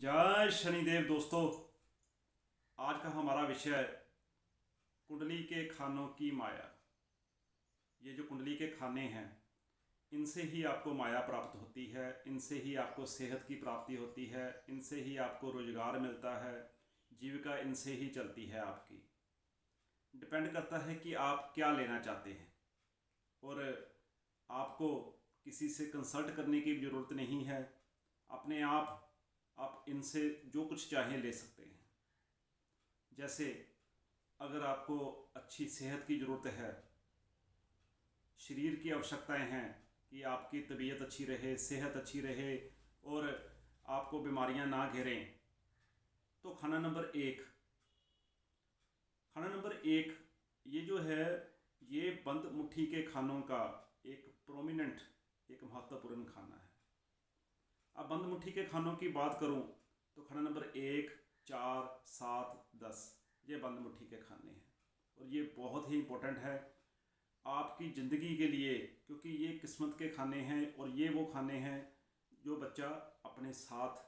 जय शनिदेव दोस्तों। आज का हमारा विषय कुंडली के खानों की माया। ये जो कुंडली के खाने हैं, इनसे ही आपको माया प्राप्त होती है, इनसे ही आपको सेहत की प्राप्ति होती है, इनसे ही आपको रोजगार मिलता है, जीविका इनसे ही चलती है आपकी। डिपेंड करता है कि आप क्या लेना चाहते हैं, और आपको किसी से कंसल्ट करने की भी ज़रूरत नहीं है। अपने आप इनसे जो कुछ चाहें ले सकते हैं। जैसे अगर आपको अच्छी सेहत की ज़रूरत है, शरीर की आवश्यकताएं हैं कि आपकी तबीयत अच्छी रहे, सेहत अच्छी रहे और आपको बीमारियां ना घेरें, तो खाना नंबर एक ये जो है, ये बंद मुट्ठी के खानों का एक प्रोमिनेंट, एक महत्वपूर्ण खाना है। अब बंद मुट्ठी के खानों की बात करूं तो खाना नंबर 1, 4, 7, 10 ये बंद मुट्ठी के खाने हैं, और ये बहुत ही इम्पोर्टेंट है आपकी ज़िंदगी के लिए, क्योंकि ये किस्मत के खाने हैं और ये वो खाने हैं जो बच्चा अपने साथ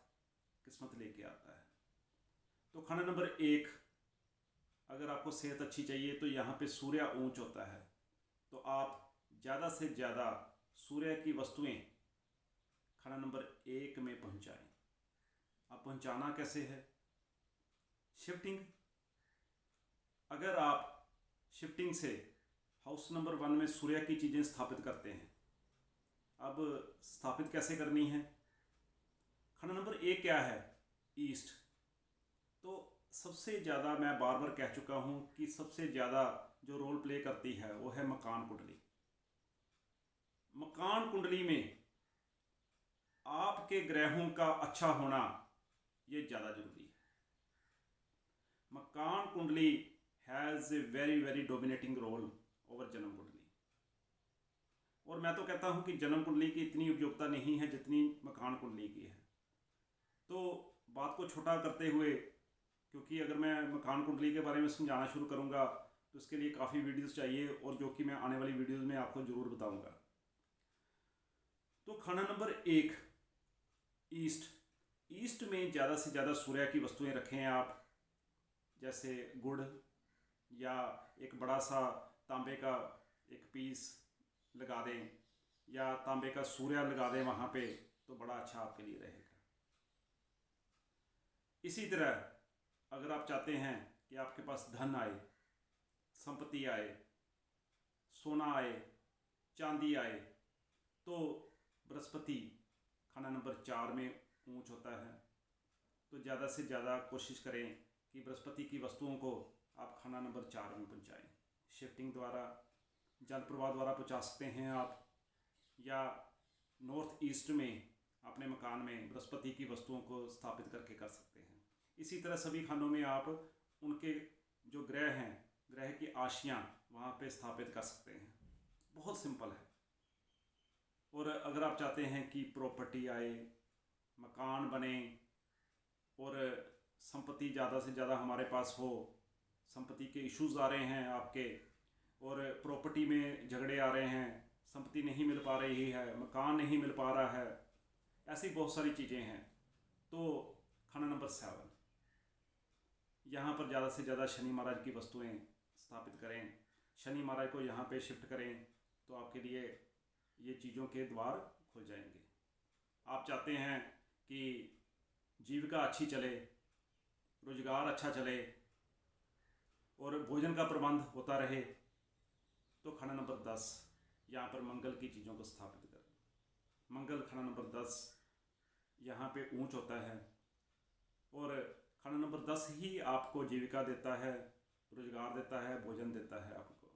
किस्मत लेके आता है। तो खाना नंबर 1, अगर आपको सेहत अच्छी चाहिए तो यहाँ पे सूर्य ऊंच होता है, तो आप ज़्यादा से ज़्यादा सूर्य की वस्तुएं खाना नंबर 1 में पहुँचाएँ। अब पहुँचाना कैसे है? शिफ्टिंग। अगर आप शिफ्टिंग से हाउस नंबर 1 में सूर्य की चीज़ें स्थापित करते हैं, अब स्थापित कैसे करनी है? खाना नंबर 1 क्या है? ईस्ट। तो सबसे ज़्यादा, मैं बार बार कह चुका हूँ कि सबसे ज़्यादा जो रोल प्ले करती है वो है मकान कुंडली। मकान कुंडली में आपके ग्रहों का अच्छा होना ये ज़्यादा जरूरी है। मकान कुंडली has a very very dominating roll over जन्म कुंडली। और मैं तो कहता हूँ कि जन्म कुंडली की इतनी उपयोगिता नहीं है जितनी मकान कुंडली की है। तो बात को छोटा करते हुए, क्योंकि अगर मैं मकान कुंडली के बारे में समझाना शुरू करूँगा तो इसके लिए काफ़ी वीडियोस चाहिए, और जो कि मैं आने वाली वीडियोस में आपको ज़रूर बताऊँगा। तो खाना नंबर 1, ईस्ट। ईस्ट में ज़्यादा से ज़्यादा सूर्य की वस्तुएं रखें आप, जैसे गुड़, या एक बड़ा सा तांबे का एक पीस लगा दें, या तांबे का सूर्य लगा दें वहाँ पे, तो बड़ा अच्छा आपके लिए रहेगा। इसी तरह अगर आप चाहते हैं कि आपके पास धन आए, संपत्ति आए, सोना आए, चांदी आए, तो बृहस्पति खाना नंबर 4 में ऊंच होता है। तो ज़्यादा से ज़्यादा कोशिश करें कि बृहस्पति की वस्तुओं को आप खाना नंबर 4 में पहुँचाएँ। शिफ्टिंग द्वारा, जल प्रवाह द्वारा पहुँचा सकते हैं आप, या नॉर्थ ईस्ट में अपने मकान में बृहस्पति की वस्तुओं को स्थापित करके कर सकते हैं। इसी तरह सभी खानों में आप उनके जो ग्रह हैं, ग्रह की आशियाँ वहाँ पे स्थापित कर सकते हैं। बहुत सिंपल है। और अगर आप चाहते हैं कि प्रॉपर्टी आए, मकान बने और संपत्ति ज़्यादा से ज़्यादा हमारे पास हो, संपत्ति के इश्यूज़ आ रहे हैं आपके, और प्रॉपर्टी में झगड़े आ रहे हैं, संपत्ति नहीं मिल पा रही है, मकान नहीं मिल पा रहा है, ऐसी बहुत सारी चीज़ें हैं, तो खाना नंबर 7, यहाँ पर ज़्यादा से ज़्यादा शनि महाराज की वस्तुएं स्थापित करें। शनि महाराज को यहाँ पे शिफ्ट करें तो आपके लिए ये चीज़ों के द्वार खुल जाएंगे। आप चाहते हैं कि जीविका अच्छी चले, रोजगार अच्छा चले और भोजन का प्रबंध होता रहे, तो खाना नंबर 10 यहाँ पर मंगल की चीज़ों को स्थापित करें। मंगल खाना नंबर 10 यहाँ पे ऊंच होता है, और खाना नंबर 10 ही आपको जीविका देता है, रोजगार देता है, भोजन देता है आपको।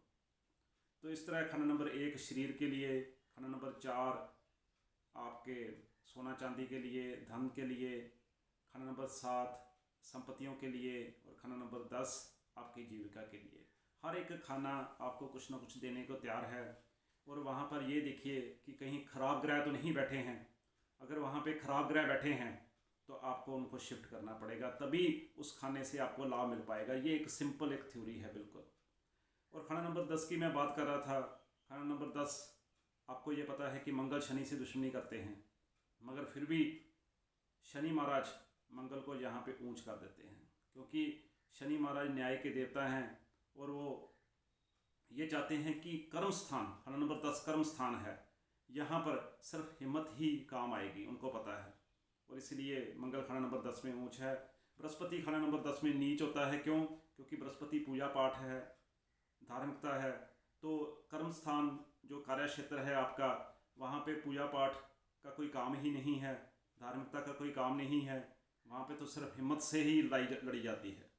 तो इस तरह खाना नंबर 1 शरीर के लिए, खाना नंबर 4 आपके सोना चांदी के लिए, धन के लिए, खाना नंबर 7 संपत्तियों के लिए, और खाना नंबर 10 आपकी जीविका के लिए। हर एक खाना आपको कुछ ना कुछ देने को तैयार है। और वहाँ पर ये देखिए कि कहीं खराब ग्रह तो नहीं बैठे हैं। अगर वहाँ पे खराब ग्रह बैठे हैं तो आपको उनको शिफ्ट करना पड़ेगा, तभी उस खाने से आपको लाभ मिल पाएगा। ये एक सिंपल एक थ्योरी है बिल्कुल। और खाना नंबर 10 की मैं बात कर रहा था। खाना नंबर 10, आपको ये पता है कि मंगल शनि से दुश्मनी करते हैं, मगर फिर भी शनि महाराज मंगल को यहाँ पे ऊंच कर देते हैं, क्योंकि शनि महाराज न्याय के देवता हैं और वो ये चाहते हैं कि कर्म स्थान, खंड नंबर 10 कर्म स्थान है, यहाँ पर सिर्फ हिम्मत ही काम आएगी, उनको पता है। और इसलिए मंगल खंड नंबर 10 में ऊंच है। बृहस्पति खंड नंबर 10 में नीच होता है। क्यों? क्योंकि बृहस्पति पूजा पाठ है, धार्मिकता है। तो कर्म स्थान जो कार्य क्षेत्र है आपका, वहाँ पे पूजा पाठ का कोई काम ही नहीं है, धार्मिकता का कोई काम नहीं है, वहाँ पे तो सिर्फ हिम्मत से ही लड़ी जाती है।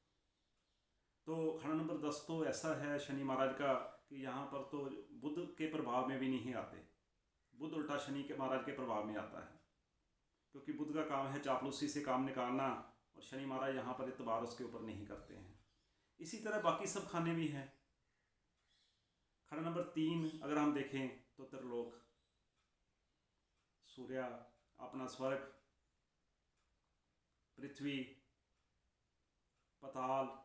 तो खंड नंबर 10 तो ऐसा है शनि महाराज का कि यहाँ पर तो बुध के प्रभाव में भी नहीं आते, बुध उल्टा शनि के महाराज के प्रभाव में आता है, क्योंकि बुध का काम है चापलूसी से काम निकालना, और शनि महाराज यहाँ पर इतबार उसके ऊपर नहीं करते हैं। इसी तरह बाकी सब खाने भी हैं। खंड नंबर 3 अगर हम देखें तो त्रिलोक, सूर्य, अपना स्वर्ग, पृथ्वी, पाताल।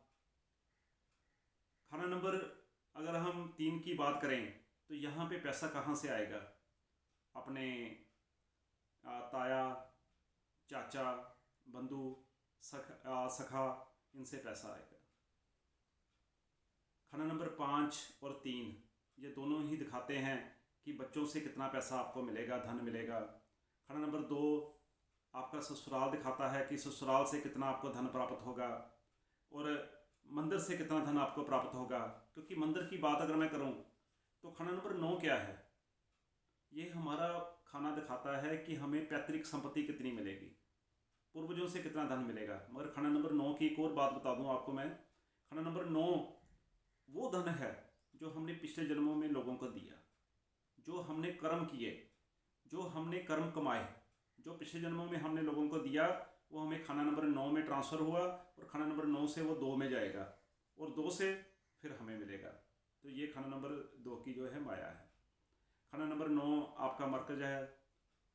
खंड नंबर अगर हम 3 की बात करें तो यहाँ पे पैसा कहाँ से आएगा? अपने ताया, चाचा, बंधु, सखा, इनसे पैसा आएगा। खंड नंबर 5 और 3 ये दोनों ही दिखाते हैं कि बच्चों से कितना पैसा आपको मिलेगा, धन मिलेगा। खंड नंबर 2 आपका ससुराल दिखाता है कि ससुराल से कितना आपको धन प्राप्त होगा, और मंदिर से कितना धन आपको प्राप्त होगा। क्योंकि मंदिर की बात अगर मैं करूं तो खंड नंबर 9 क्या है? ये हमारा खाना दिखाता है कि हमें पैतृक संपत्ति कितनी मिलेगी, पूर्वजों से कितना धन मिलेगा। मगर खंड नंबर 9 की एक और बात बता दूं आपको मैं, खंड नंबर 9 वो धन है जो हमने पिछले जन्मों में लोगों को दिया, जो हमने कर्म किए, जो हमने कर्म कमाए, जो पिछले जन्मों में हमने लोगों को दिया, वो हमें खाना नंबर 9 में ट्रांसफ़र हुआ, और खाना नंबर 9 से वो 2 में जाएगा, और 2 से फिर हमें मिलेगा। तो ये खाना नंबर 2 की जो है माया है। खाना नंबर 9 आपका मरकज है,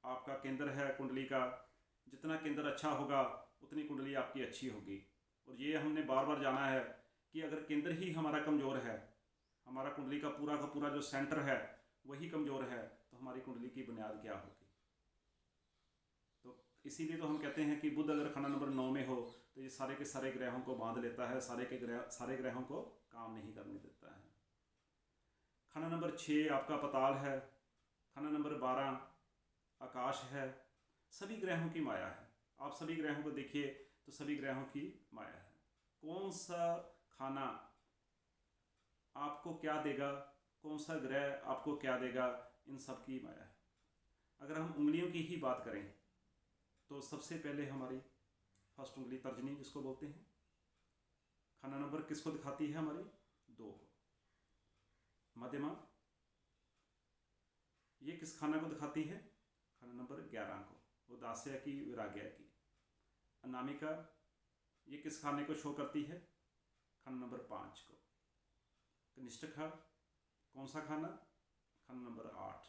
आपका केंद्र है कुंडली का। जितना केंद्र अच्छा होगा उतनी कुंडली आपकी अच्छी होगी। और ये हमने बार बार जाना है कि अगर केंद्र ही हमारा कमज़ोर है, हमारा कुंडली का पूरा जो सेंटर है वही कमज़ोर है, तो हमारी कुंडली की बुनियाद क्या होगी? तो इसीलिए तो हम कहते हैं कि बुध अगर खंड नंबर 9 में हो तो ये सारे के सारे ग्रहों को बांध लेता है, सारे ग्रहों को काम नहीं करने देता है। खंड नंबर 6 आपका पाताल है। खंड नंबर 12 आकाश है। सभी ग्रहों की माया है। आप सभी ग्रहों को देखिए तो सभी ग्रहों की माया है। कौन सा खाना आपको क्या देगा, कौन सा ग्रह आपको क्या देगा, इन सब की माया है। अगर हम उंगलियों की ही बात करें तो सबसे पहले हमारी फर्स्ट उंगली तर्जनी जिसको बोलते हैं, खाना नंबर किसको दिखाती है? हमारी 2 को। मध्यमा ये किस खाना को दिखाती है? खाना नंबर 11 को, उदास्य की, विराग्य की। अनामिका ये किस खाने को शो करती है? खंड नंबर 5 को। कनिष्ठा कौन सा खाना? खंड नंबर 8।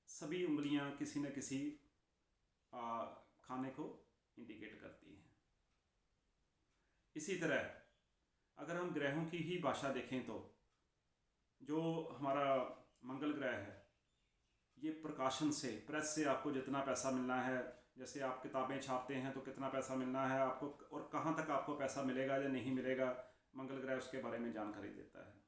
सभी उंगलियां किसी न किसी खाने को इंडिकेट करती हैं। इसी तरह अगर हम ग्रहों की ही भाषा देखें तो जो हमारा मंगल ग्रह है, ये प्रकाशन से, प्रेस से आपको जितना पैसा मिलना है, जैसे आप किताबें छापते हैं तो कितना पैसा मिलना है आपको, और कहाँ तक आपको पैसा मिलेगा या नहीं मिलेगा, मंगल ग्रह उसके बारे में जानकारी देता है।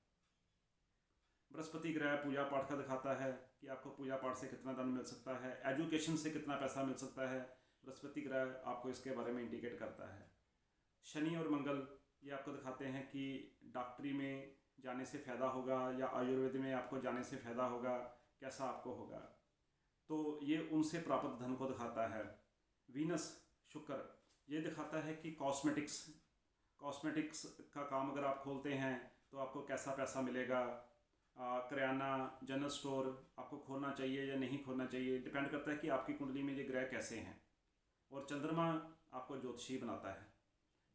बृहस्पति ग्रह पूजा पाठ का दिखाता है कि आपको पूजा पाठ से कितना धन मिल सकता है, एजुकेशन से कितना पैसा मिल सकता है, बृहस्पति ग्रह आपको इसके बारे में इंडिकेट करता है। शनि और मंगल ये आपको दिखाते हैं कि डॉक्टरी में जाने से फ़ायदा होगा या आयुर्वेद में आपको जाने से फ़ायदा होगा, कैसा आपको होगा, तो ये उनसे प्राप्त धन को दिखाता है। वीनस शुक्र ये दिखाता है कि कॉस्मेटिक्स का काम अगर आप खोलते हैं तो आपको कैसा पैसा मिलेगा। किराना जनरल स्टोर आपको खोलना चाहिए या नहीं खोलना चाहिए, डिपेंड करता है कि आपकी कुंडली में ये ग्रह कैसे हैं। और चंद्रमा आपको ज्योतिषी बनाता है।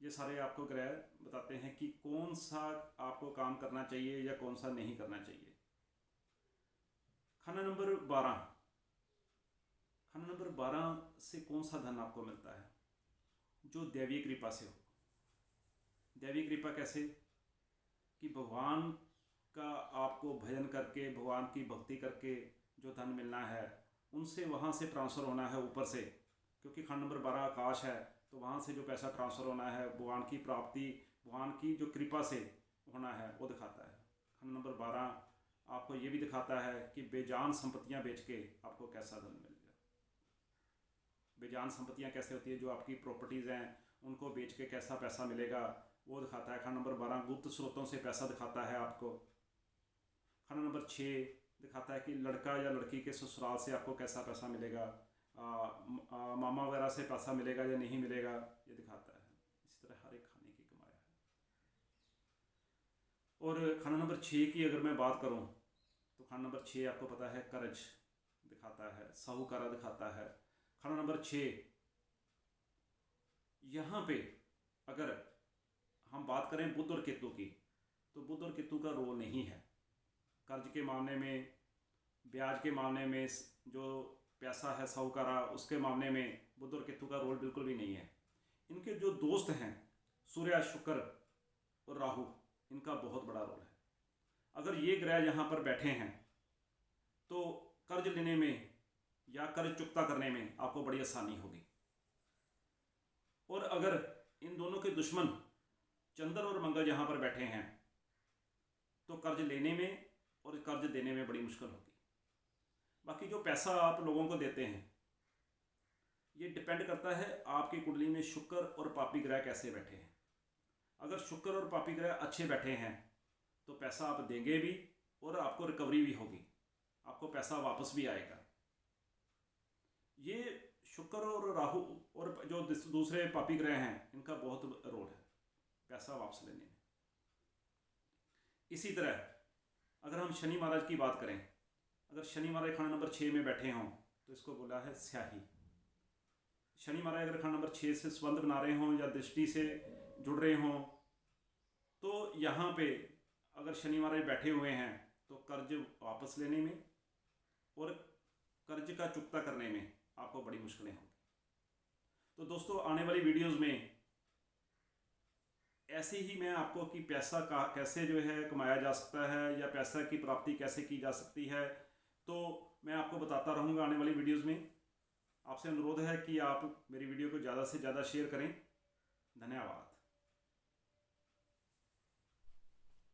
ये सारे आपको ग्रह बताते हैं कि कौन सा आपको काम करना चाहिए या कौन सा नहीं करना चाहिए। खाना नंबर 12, खाना नंबर 12 से कौन सा धन आपको मिलता है? जो दैवीय कृपा से हो। दैवीय कृपा कैसे? कि भगवान का आपको भजन करके, भगवान की भक्ति करके जो धन मिलना है, उनसे वहाँ से ट्रांसफ़र होना है ऊपर से, क्योंकि खंड नंबर 12 आकाश है। तो वहाँ से जो पैसा ट्रांसफ़र होना है, भगवान की प्राप्ति, भगवान की जो कृपा से होना है वो दिखाता है। खंड नंबर 12 आपको ये भी दिखाता है कि बेजान संपत्तियाँ बेच के आपको कैसा धन मिलेगा। बेजान संपत्तियाँ कैसे होती है, जो आपकी प्रॉपर्टीज़ हैं उनको बेच के कैसा पैसा मिलेगा वो दिखाता है। खंड नंबर 12 गुप्त स्रोतों से पैसा दिखाता है आपको। खंड नंबर 6 दिखाता है कि लड़का या लड़की के ससुराल से आपको कैसा पैसा मिलेगा, मामा वगैरह से पैसा मिलेगा या नहीं मिलेगा, ये दिखाता है। इस तरह हर एक खाने की कमाया है। और खंड नंबर 6 की अगर मैं बात करूं तो खंड नंबर 6 आपको पता है कर्ज दिखाता है, साहूकारा दिखाता है। खंड नंबर 6 यहाँ पे अगर हम बात करें बुध और केतु की, तो बुध और केतु का रोल नहीं है कर्ज के मामले में, ब्याज के मामले में, जो पैसा है साहूकारा उसके मामले में बुध और केतु का रोल बिल्कुल भी नहीं है। इनके जो दोस्त हैं सूर्य, शुक्र और राहु, इनका बहुत बड़ा रोल है। अगर ये ग्रह यहाँ पर बैठे हैं तो कर्ज लेने में या कर्ज चुकता करने में आपको बड़ी आसानी होगी। और अगर इन दोनों के दुश्मन चंद्र और मंगल यहाँ पर बैठे हैं तो कर्ज लेने में और कर्ज देने में बड़ी मुश्किल होगी। बाकी जो पैसा आप लोगों को देते हैं ये डिपेंड करता है आपकी कुंडली में शुक्र और पापी ग्रह कैसे बैठे हैं। अगर शुक्र और पापी ग्रह अच्छे बैठे हैं तो पैसा आप देंगे भी और आपको रिकवरी भी होगी, आपको पैसा वापस भी आएगा। ये शुक्र और राहु और जो दूसरे पापी ग्रह हैं इनका बहुत रोल है पैसा वापस लेने में। इसी तरह अगर हम शनि महाराज की बात करें, अगर शनि महाराज खंड नंबर 6 में बैठे हों तो इसको बोला है स्याही। शनि महाराज अगर खंड नंबर 6 से संबंध बना रहे हों या दृष्टि से जुड़ रहे हों तो यहाँ पे अगर शनि महाराज बैठे हुए हैं तो कर्ज वापस लेने में और कर्ज का चुकता करने में आपको बड़ी मुश्किलें होंगी। तो दोस्तों आने वाली वीडियोस में ऐसे ही मैं आपको कि पैसा का कैसे जो है कमाया जा सकता है या पैसा की प्राप्ति कैसे की जा सकती है, तो मैं आपको बताता रहूँगा आने वाली वीडियोस में। आपसे अनुरोध है कि आप मेरी वीडियो को ज़्यादा से ज़्यादा शेयर करें। धन्यवाद।